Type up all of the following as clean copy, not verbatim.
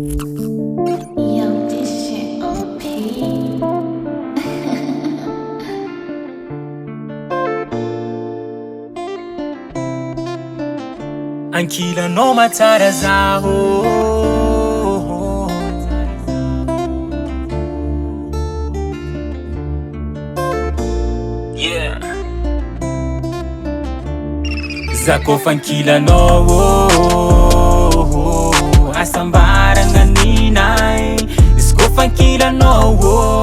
Yo, this shit OP. Ankila no matara zaho yeah Zako fankila no asambara nganinai Isko fankila no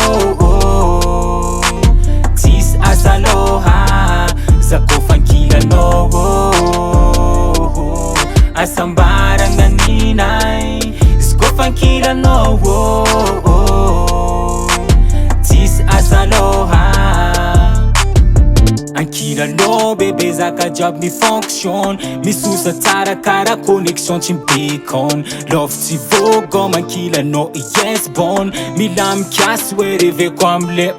tis asaloha Zako fankila no asambara nganinai Isko fankila no tis asaloha Ankila no bebe zaka job mi function Mi susa tara kara connexion chin bacon Love ti vogo mankila no yes bon Mi lam kias wherever kwamle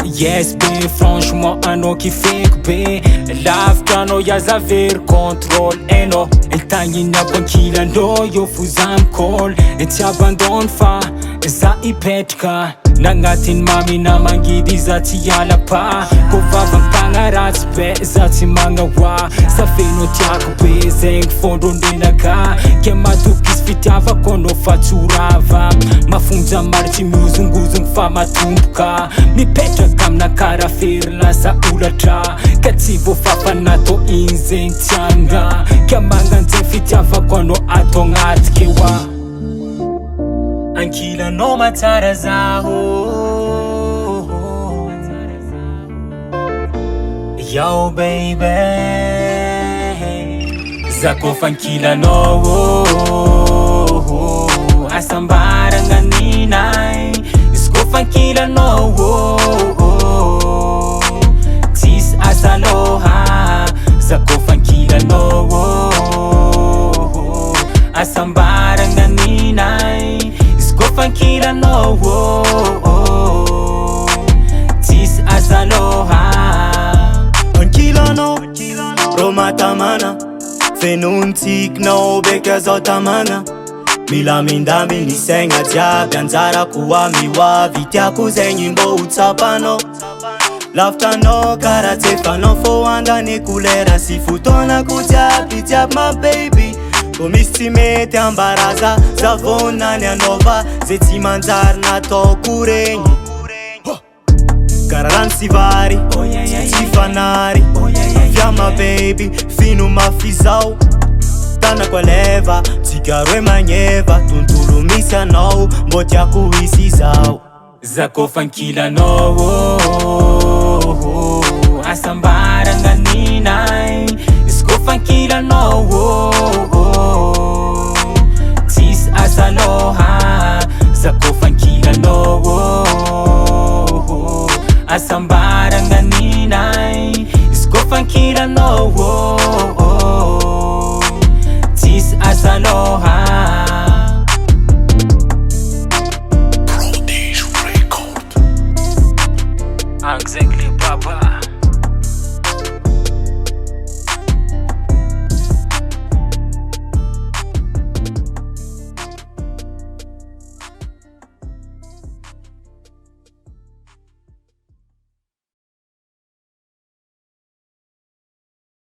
Yes be franchement ano ki fake be Love kano ya zaver control eno El tangi na bankila no yo fuzam call Et abandon fa za ipetka Nangatin mami na mangidi zati yala pa Kovavang pangarats be zati mangawa Sa feno tiako be zeng fondo ndenaka Kema tukis fitiava kono faturava Mafunza marchi muzunguzung fa matumbuka Mipetra kamna karaferla sa ulatra Kativo fafanato inzeng tianga Kemanga nzeng fitiava kono atongatkewa Ankila no matara zaho Yo baby Zako fankila no asambara nganinai Isko fankila no tis asaloha Zako fankila no asambara nganinai Fankila no tis asaloha Ankila no Roma tamana Fenuntik no beka zotamana Mila mindami ni senga jiaby anjara kuwa miwa Vitiako zegny mbo utsapano Laftanao kara tsefanao fô andany kolera sy fotoanako jiaby jiaby my baby Ko misy tsy mety ambaraza Zavona ny anova Zay tsy manjary nataoko regny Kara rano sy vary Tsy fanary Avia my baby Fino mafy zao Tanako aleva Tsika roe magneva Tontolo misy anao Mbô tiako hisy zao Zako fankila no asambara nganinai Isko fankila no